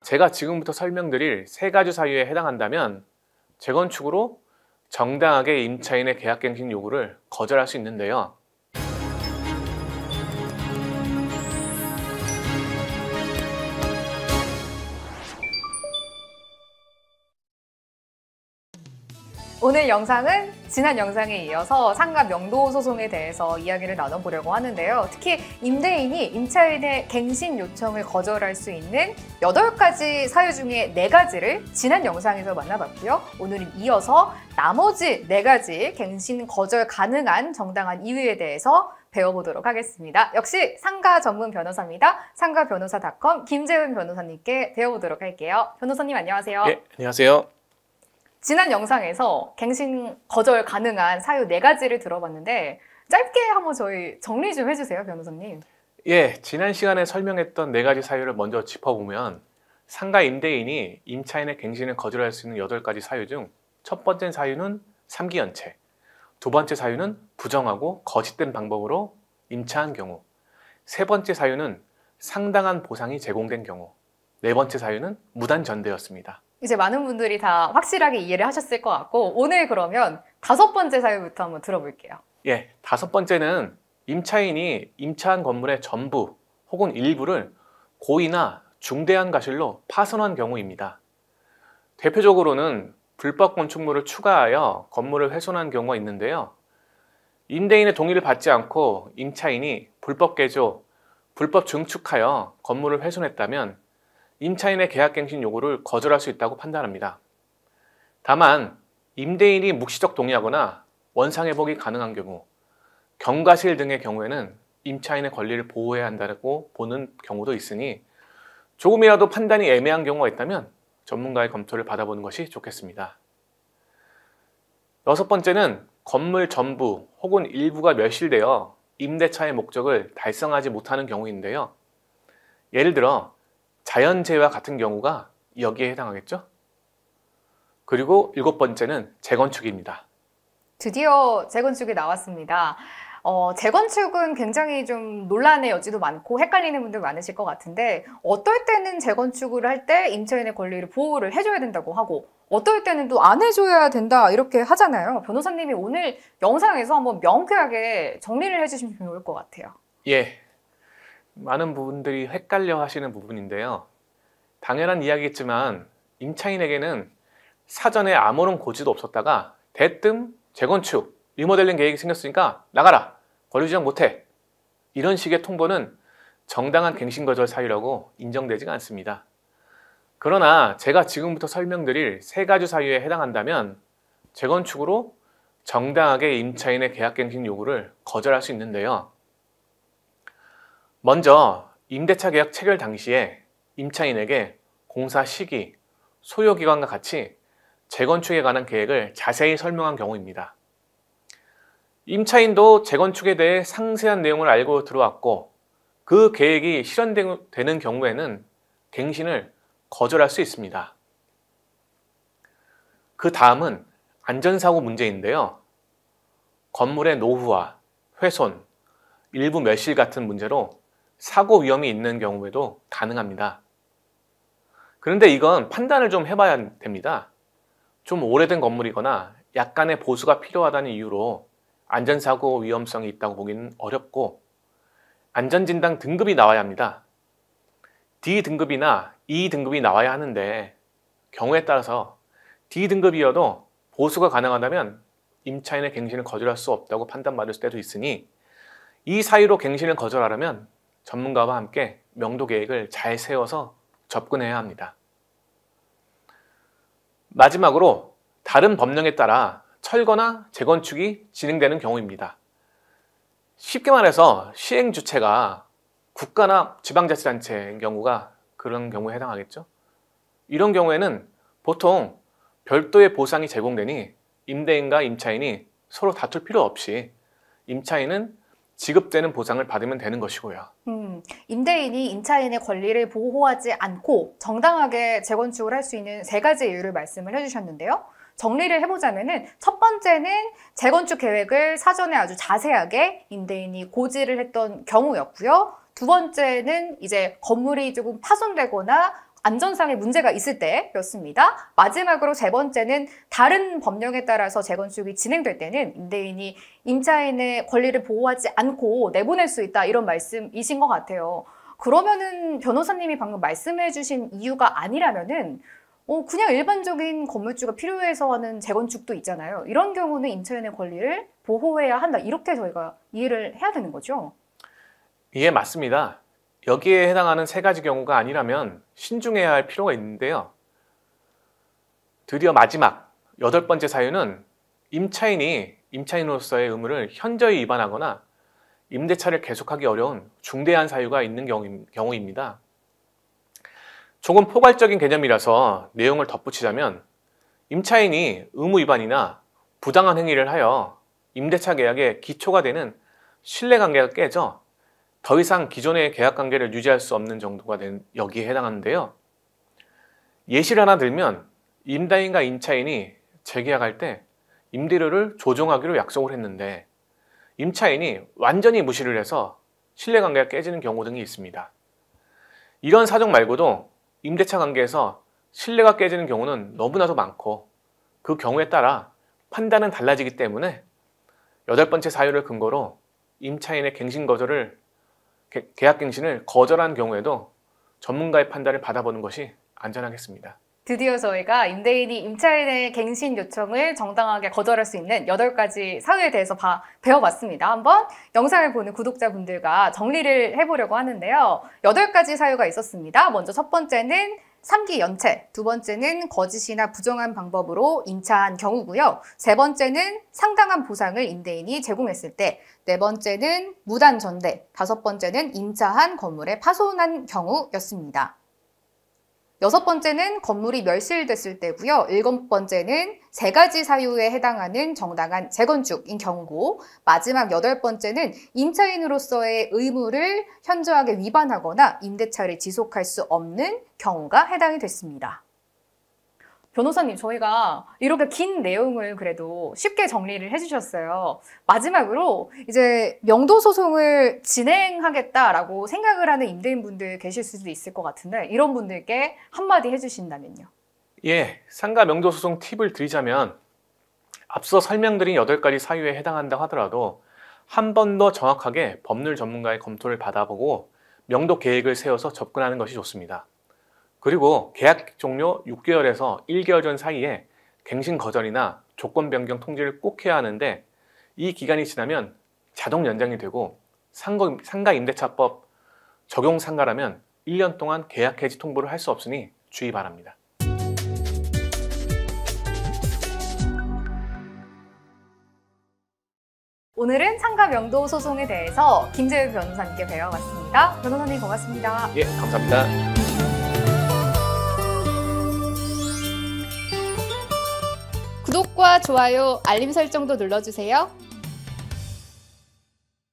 제가 지금부터 설명드릴 세 가지 사유에 해당한다면 재건축으로 정당하게 임차인의 계약갱신 요구를 거절할 수 있는데요. 오늘 영상은 지난 영상에 이어서 상가 명도 소송에 대해서 이야기를 나눠보려고 하는데요. 특히 임대인이 임차인의 갱신 요청을 거절할 수 있는 8가지 사유 중에 4가지를 지난 영상에서 만나봤고요. 오늘은 이어서 나머지 4가지 갱신 거절 가능한 정당한 이유에 대해서 배워보도록 하겠습니다. 역시 상가 전문 변호사입니다. 상가변호사.com 김재훈 변호사님께 배워보도록 할게요. 변호사님 안녕하세요. 예, 안녕하세요. 지난 영상에서 갱신 거절 가능한 사유 4가지를 들어봤는데 짧게 한번 저희 정리 좀 해주세요, 변호사님. 예, 지난 시간에 설명했던 4가지 사유를 먼저 짚어보면 상가 임대인이 임차인의 갱신을 거절할 수 있는 8가지 사유 중 첫 번째 사유는 3기 연체, 두 번째 사유는 부정하고 거짓된 방법으로 임차한 경우, 세 번째 사유는 상당한 보상이 제공된 경우, 네 번째 사유는 무단 전대였습니다. 이제 많은 분들이 다 확실하게 이해를 하셨을 것 같고 오늘 그러면 5번째 사유부터 한번 들어볼게요. 예, 5번째는 임차인이 임차한 건물의 전부 혹은 일부를 고의나 중대한 과실로 파손한 경우입니다. 대표적으로는 불법 건축물을 추가하여 건물을 훼손한 경우가 있는데요. 임대인의 동의를 받지 않고 임차인이 불법 개조, 불법 증축하여 건물을 훼손했다면 임차인의 계약갱신 요구를 거절할 수 있다고 판단합니다. 다만 임대인이 묵시적 동의하거나 원상회복이 가능한 경우, 경과실 등의 경우에는 임차인의 권리를 보호해야 한다고 보는 경우도 있으니 조금이라도 판단이 애매한 경우가 있다면 전문가의 검토를 받아보는 것이 좋겠습니다. 6번째는 건물 전부 혹은 일부가 멸실되어 임대차의 목적을 달성하지 못하는 경우인데요. 예를 들어 자연재해와 같은 경우가 여기에 해당하겠죠? 그리고 7번째는 재건축입니다. 드디어 재건축이 나왔습니다. 재건축은 굉장히 좀 논란의 여지도 많고 헷갈리는 분들 많으실 것 같은데 어떨 때는 재건축을 할 때 임차인의 권리를 보호를 해줘야 된다고 하고 어떨 때는 또 안 해줘야 된다 이렇게 하잖아요. 변호사님이 오늘 영상에서 한번 명쾌하게 정리를 해주시면 좋을 것 같아요. 예, 많은 분들이 헷갈려 하시는 부분인데요. 당연한 이야기겠지만 임차인에게는 사전에 아무런 고지도 없었다가 대뜸 재건축, 리모델링 계획이 생겼으니까 나가라! 권리주장 못해! 이런 식의 통보는 정당한 갱신거절 사유라고 인정되지가 않습니다. 그러나 제가 지금부터 설명드릴 3가지 사유에 해당한다면 재건축으로 정당하게 임차인의 계약갱신 요구를 거절할 수 있는데요. 먼저 임대차 계약 체결 당시에 임차인에게 공사 시기, 소요기간과 같이 재건축에 관한 계획을 자세히 설명한 경우입니다. 임차인도 재건축에 대해 상세한 내용을 알고 들어왔고 그 계획이 실현되는 경우에는 갱신을 거절할 수 있습니다. 그 다음은 안전사고 문제인데요. 건물의 노후화, 훼손, 일부 멸실 같은 문제로 사고 위험이 있는 경우에도 가능합니다. 그런데 이건 판단을 좀 해봐야 됩니다. 좀 오래된 건물이거나 약간의 보수가 필요하다는 이유로 안전사고 위험성이 있다고 보기는 어렵고 안전진단 등급이 나와야 합니다. D등급이나 E등급이 나와야 하는데 경우에 따라서 D등급이어도 보수가 가능하다면 임차인의 갱신을 거절할 수 없다고 판단받을 때도 있으니 이 사유로 갱신을 거절하려면 전문가와 함께 명도 계획을 잘 세워서 접근해야 합니다. 마지막으로 다른 법령에 따라 철거나 재건축이 진행되는 경우입니다. 쉽게 말해서 시행 주체가 국가나 지방자치단체인 경우가 그런 경우에 해당하겠죠. 이런 경우에는 보통 별도의 보상이 제공되니 임대인과 임차인이 서로 다툴 필요 없이 임차인은 지급되는 보상을 받으면 되는 것이고요. 임대인이 임차인의 권리를 보호하지 않고 정당하게 재건축을 할 수 있는 3가지 이유를 말씀을 해주셨는데요. 정리를 해보자면은 첫 번째는 재건축 계획을 사전에 아주 자세하게 임대인이 고지를 했던 경우였고요. 두 번째는 이제 건물이 조금 파손되거나 안전상의 문제가 있을 때였습니다. 마지막으로 세 번째는 다른 법령에 따라서 재건축이 진행될 때는 임대인이 임차인의 권리를 보호하지 않고 내보낼 수 있다, 이런 말씀이신 것 같아요. 그러면은 변호사님이 방금 말씀해 주신 이유가 아니라면은 그냥 일반적인 건물주가 필요해서 하는 재건축도 있잖아요. 이런 경우는 임차인의 권리를 보호해야 한다, 이렇게 저희가 이해를 해야 되는 거죠? 예, 맞습니다. 여기에 해당하는 세 가지 경우가 아니라면 신중해야 할 필요가 있는데요. 드디어 마지막 8번째 사유는 임차인이 임차인으로서의 의무를 현저히 위반하거나 임대차를 계속하기 어려운 중대한 사유가 있는 경우입니다. 조금 포괄적인 개념이라서 내용을 덧붙이자면, 임차인이 의무 위반이나 부당한 행위를 하여 임대차 계약의 기초가 되는 신뢰관계가 깨져 더 이상 기존의 계약관계를 유지할 수 없는 정도가 된 여기에 해당하는데요. 예시를 하나 들면, 임대인과 임차인이 재계약할 때 임대료를 조정하기로 약속을 했는데 임차인이 완전히 무시를 해서 신뢰관계가 깨지는 경우 등이 있습니다. 이런 사정 말고도 임대차 관계에서 신뢰가 깨지는 경우는 너무나도 많고, 그 경우에 따라 판단은 달라지기 때문에 8번째 사유를 근거로 임차인의 계약갱신을 거절한 경우에도 전문가의 판단을 받아보는 것이 안전하겠습니다. 드디어 저희가 임대인이 임차인의 갱신 요청을 정당하게 거절할 수 있는 8가지 사유에 대해서 배워봤습니다. 한번 영상을 보는 구독자분들과 정리를 해보려고 하는데요. 8가지 사유가 있었습니다. 먼저 첫 번째는 3기 연체, 두 번째는 거짓이나 부정한 방법으로 임차한 경우고요. 세 번째는 상당한 보상을 임대인이 제공했을 때, 네 번째는 무단 전대, 다섯 번째는 임차한 건물에 파손한 경우였습니다. 여섯 번째는 건물이 멸실됐을 때고요. 일곱 번째는 3가지 사유에 해당하는 정당한 재건축인 경우고, 마지막 8번째는 임차인으로서의 의무를 현저하게 위반하거나 임대차를 지속할 수 없는 경우가 해당이 됐습니다. 변호사님, 저희가 이렇게 긴 내용을 그래도 쉽게 정리를 해주셨어요. 마지막으로 이제 명도 소송을 진행하겠다라고 생각을 하는 임대인분들 계실 수도 있을 것 같은데, 이런 분들께 한마디 해주신다면요. 예, 상가 명도 소송 팁을 드리자면, 앞서 설명드린 8가지 사유에 해당한다 하더라도 한 번 더 정확하게 법률 전문가의 검토를 받아보고 명도 계획을 세워서 접근하는 것이 좋습니다. 그리고 계약 종료 6개월에서 1개월 전 사이에 갱신 거절이나 조건 변경 통지를 꼭 해야 하는데, 이 기간이 지나면 자동 연장이 되고, 상가 임대차법 적용 상가라면 1년 동안 계약 해지 통보를 할 수 없으니 주의 바랍니다. 오늘은 상가 명도 소송에 대해서 김재우 변호사님께 배워봤습니다. 변호사님, 고맙습니다. 예, 감사합니다. 구독과 좋아요, 알림 설정도 눌러주세요.